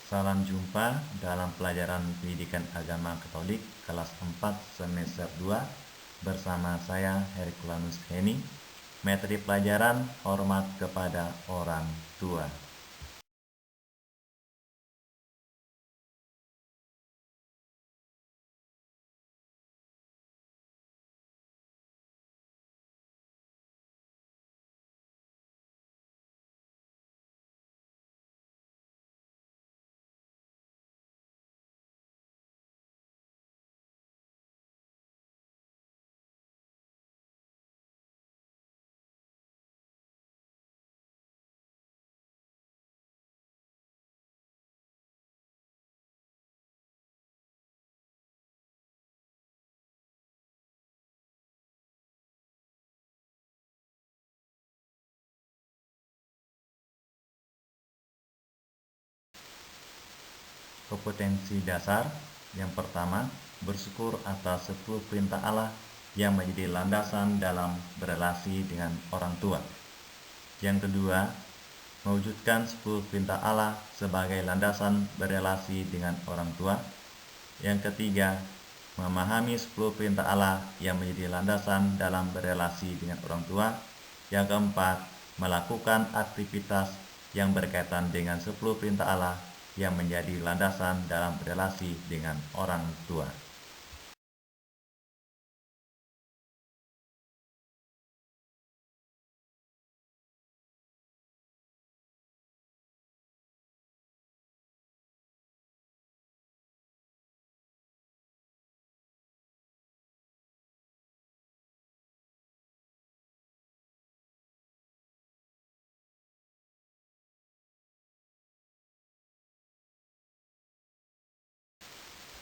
Salam jumpa dalam pelajaran Pendidikan Agama Katolik kelas 4 semester 2 bersama saya Herculanus Heni. Materi pelajaran hormat kepada orang tua. Kompetensi dasar. Yang pertama, bersyukur atas 10 perintah Allah yang menjadi landasan dalam berelasi dengan orang tua. Yang kedua, mewujudkan 10 perintah Allah sebagai landasan berelasi dengan orang tua. Yang ketiga, memahami 10 perintah Allah yang menjadi landasan dalam berelasi dengan orang tua. Yang keempat, melakukan aktivitas yang berkaitan dengan 10 perintah Allah yang menjadi landasan dalam berelasi dengan orang tua.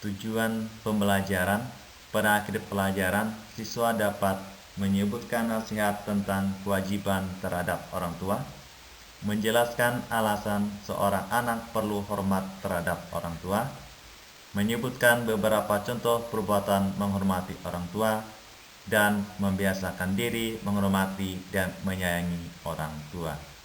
Tujuan pembelajaran. Pada akhir pelajaran, siswa dapat menyebutkan nasihat tentang kewajiban terhadap orang tua, menjelaskan alasan seorang anak perlu hormat terhadap orang tua, menyebutkan beberapa contoh perbuatan menghormati orang tua, dan membiasakan diri menghormati dan menyayangi orang tua.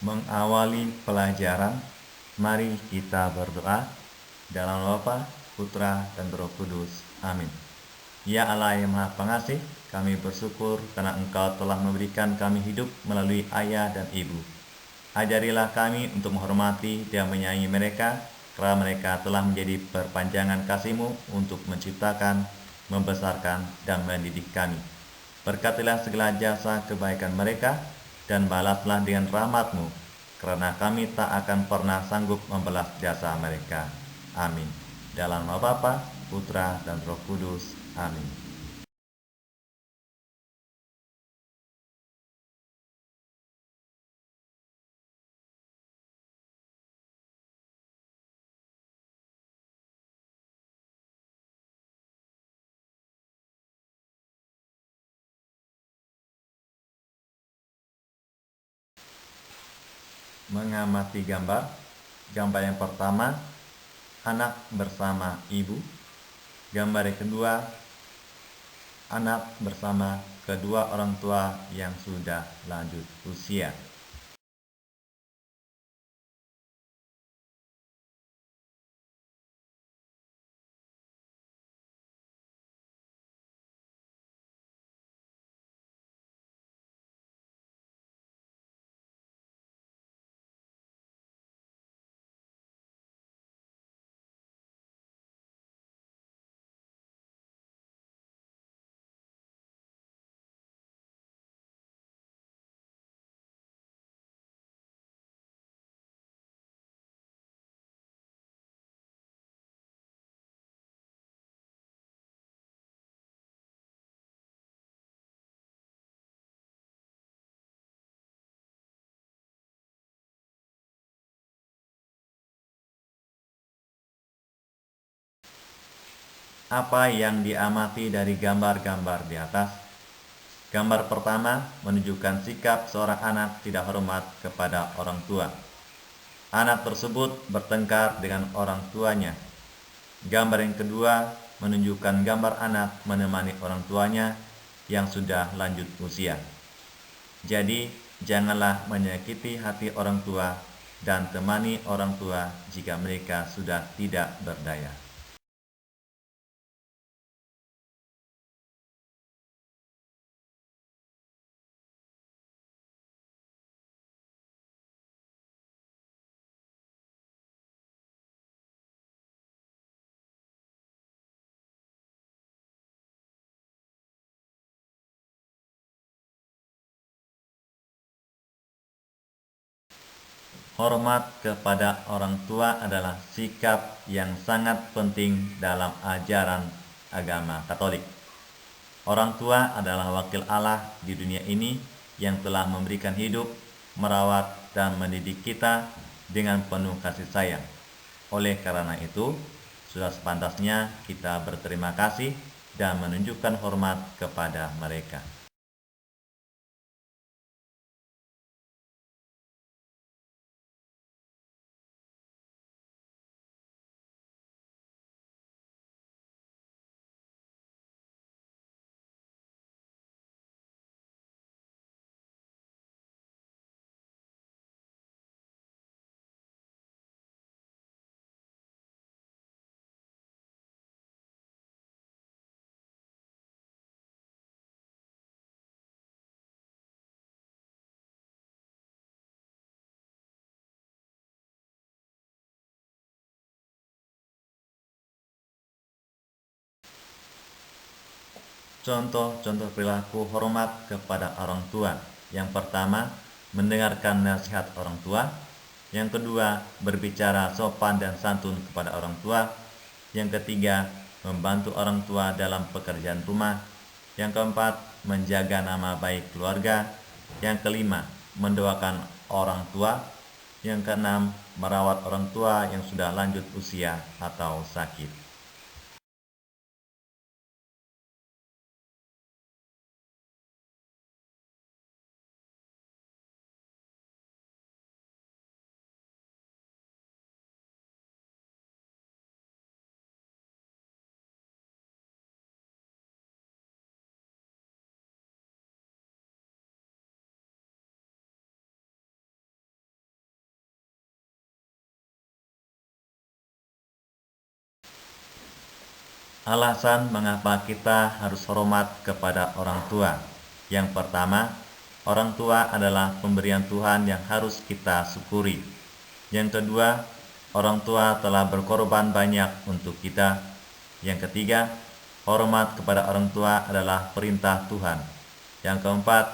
Mengawali pelajaran, mari kita berdoa. Dalam nama Bapa, Putra, dan Roh Kudus. Amin. Ya Allah yang Maha Pengasih, kami bersyukur karena Engkau telah memberikan kami hidup melalui ayah dan ibu. Ajarilah kami untuk menghormati dan menyayangi mereka, karena mereka telah menjadi perpanjangan kasih-Mu untuk menciptakan, membesarkan, dan mendidik kami. Berkatilah segala jasa kebaikan mereka, dan balaslah dengan rahmat-Mu, karena kami tak akan pernah sanggup membalas jasa mereka. Amin. Dalam nama Bapa, Putra, dan Roh Kudus. Amin. Mengamati gambar. Gambar yang pertama, anak bersama ibu. Gambar yang kedua, anak bersama kedua orang tua yang sudah lanjut usia. Apa yang diamati dari gambar-gambar di atas? Gambar pertama menunjukkan sikap seorang anak tidak hormat kepada orang tua. Anak tersebut bertengkar dengan orang tuanya. Gambar yang kedua menunjukkan gambar anak menemani orang tuanya yang sudah lanjut usia. Jadi, janganlah menyakiti hati orang tua dan temani orang tua jika mereka sudah tidak berdaya. Hormat kepada orang tua adalah sikap yang sangat penting dalam ajaran agama Katolik. Orang tua adalah wakil Allah di dunia ini yang telah memberikan hidup, merawat, dan mendidik kita dengan penuh kasih sayang. Oleh karena itu, sudah sepantasnya kita berterima kasih dan menunjukkan hormat kepada mereka. Contoh-contoh perilaku hormat kepada orang tua. Yang pertama, mendengarkan nasihat orang tua. Yang kedua, berbicara sopan dan santun kepada orang tua. Yang ketiga, membantu orang tua dalam pekerjaan rumah. Yang keempat, menjaga nama baik keluarga. Yang kelima, mendoakan orang tua. Yang keenam, merawat orang tua yang sudah lanjut usia atau sakit. Alasan mengapa kita harus hormat kepada orang tua. Yang pertama, orang tua adalah pemberian Tuhan yang harus kita syukuri. Yang kedua, orang tua telah berkorban banyak untuk kita. Yang ketiga, hormat kepada orang tua adalah perintah Tuhan. Yang keempat,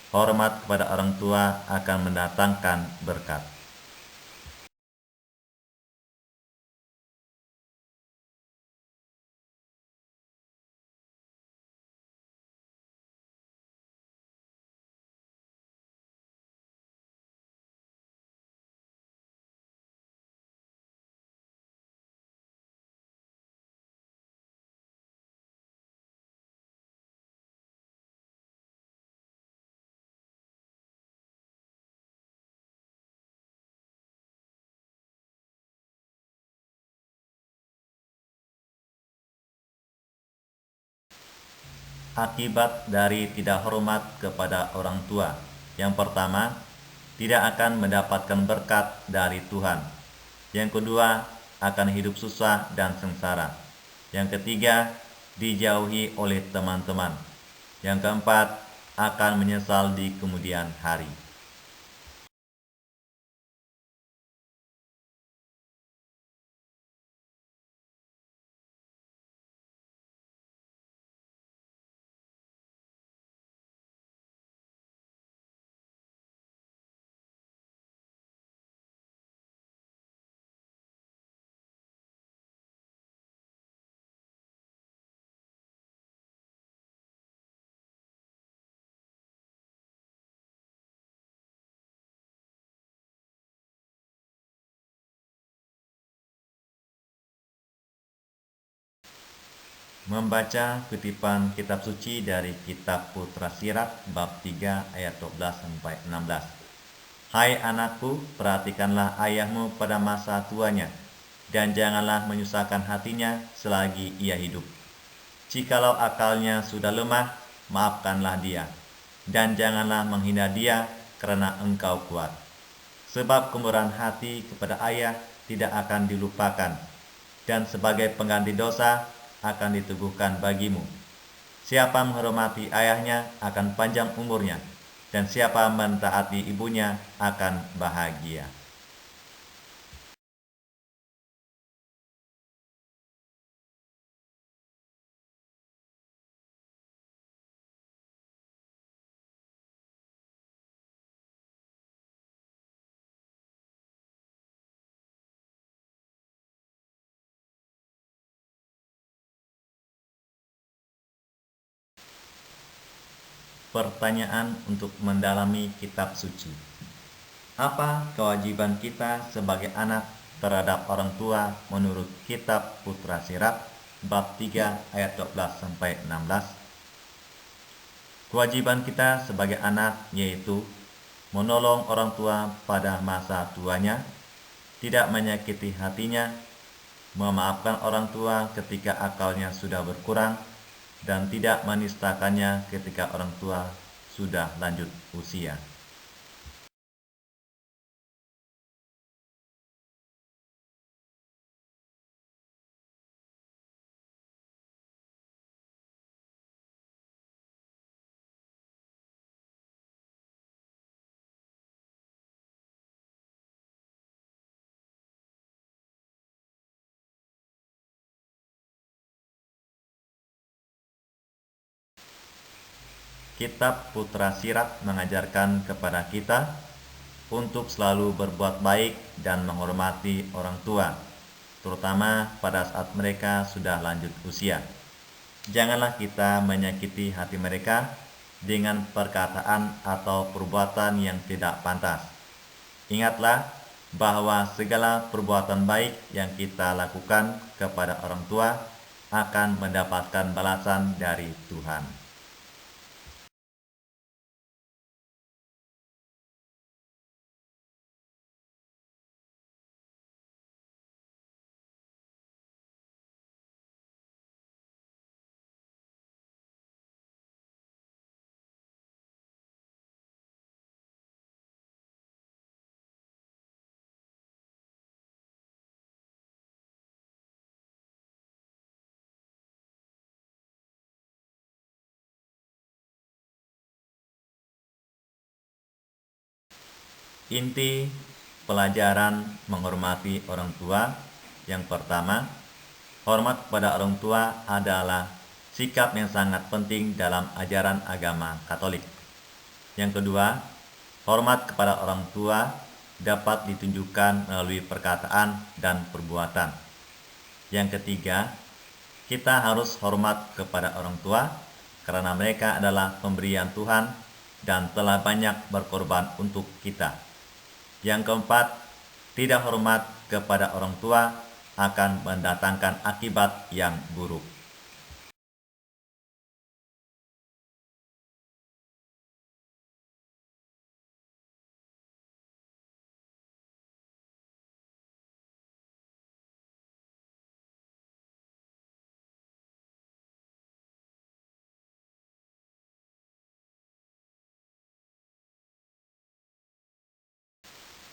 hormat kepada orang tua akan mendatangkan berkat. Akibat dari tidak hormat kepada orang tua. Yang pertama, tidak akan mendapatkan berkat dari Tuhan. Yang kedua, akan hidup susah dan sengsara. Yang ketiga, dijauhi oleh teman-teman. Yang keempat, akan menyesal di kemudian hari. Membaca kutipan kitab suci dari kitab Putra Sirat bab 3 ayat 12-16. Hai anakku, perhatikanlah ayahmu pada masa tuanya, dan janganlah menyusahkan hatinya selagi ia hidup. Jikalau akalnya sudah lemah, maafkanlah dia, dan janganlah menghina dia karena engkau kuat. Sebab kemurahan hati kepada ayah tidak akan dilupakan, dan sebagai pengganti dosa akan diteguhkan bagimu. Siapa menghormati ayahnya akan panjang umurnya, dan siapa mentaati ibunya akan bahagia. Pertanyaan untuk mendalami kitab suci. Apa kewajiban kita sebagai anak terhadap orang tua menurut kitab Putra Sirat bab 3 ayat 12-16? Kewajiban kita sebagai anak yaitu menolong orang tua pada masa tuanya, tidak menyakiti hatinya, memaafkan orang tua ketika akalnya sudah berkurang, dan tidak menistakannya ketika orang tua sudah lanjut usia. Kitab Putra Sirat mengajarkan kepada kita untuk selalu berbuat baik dan menghormati orang tua, terutama pada saat mereka sudah lanjut usia. Janganlah kita menyakiti hati mereka dengan perkataan atau perbuatan yang tidak pantas. Ingatlah bahwa segala perbuatan baik yang kita lakukan kepada orang tua akan mendapatkan balasan dari Tuhan. Inti pelajaran menghormati orang tua. Yang pertama, hormat kepada orang tua adalah sikap yang sangat penting dalam ajaran agama Katolik. Yang kedua, hormat kepada orang tua dapat ditunjukkan melalui perkataan dan perbuatan. Yang ketiga, kita harus hormat kepada orang tua karena mereka adalah pemberian Tuhan dan telah banyak berkorban untuk kita. Yang keempat, tidak hormat kepada orang tua akan mendatangkan akibat yang buruk.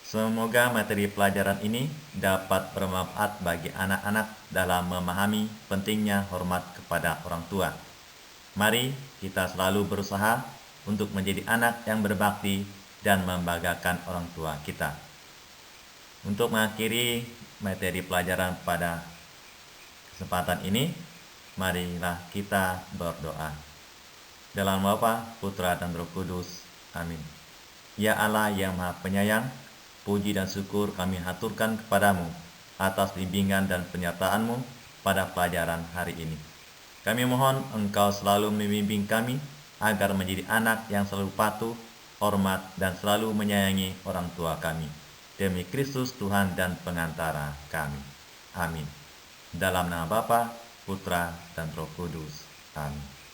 Semoga materi pelajaran ini dapat bermanfaat bagi anak-anak dalam memahami pentingnya hormat kepada orang tua. Mari kita selalu berusaha untuk menjadi anak yang berbakti dan membanggakan orang tua kita. Untuk mengakhiri materi pelajaran pada kesempatan ini, marilah kita berdoa. Dalam nama Bapa, Putra, dan Roh Kudus. Amin. Ya Allah yang Maha Penyayang, puji dan syukur kami haturkan kepadamu atas bimbingan dan penyertaan-Mu pada pelajaran hari ini. Kami mohon Engkau selalu membimbing kami agar menjadi anak yang selalu patuh, hormat, dan selalu menyayangi orang tua kami. Demi Kristus Tuhan dan pengantara kami. Amin. Dalam nama Bapa, Putra, dan Roh Kudus. Amin.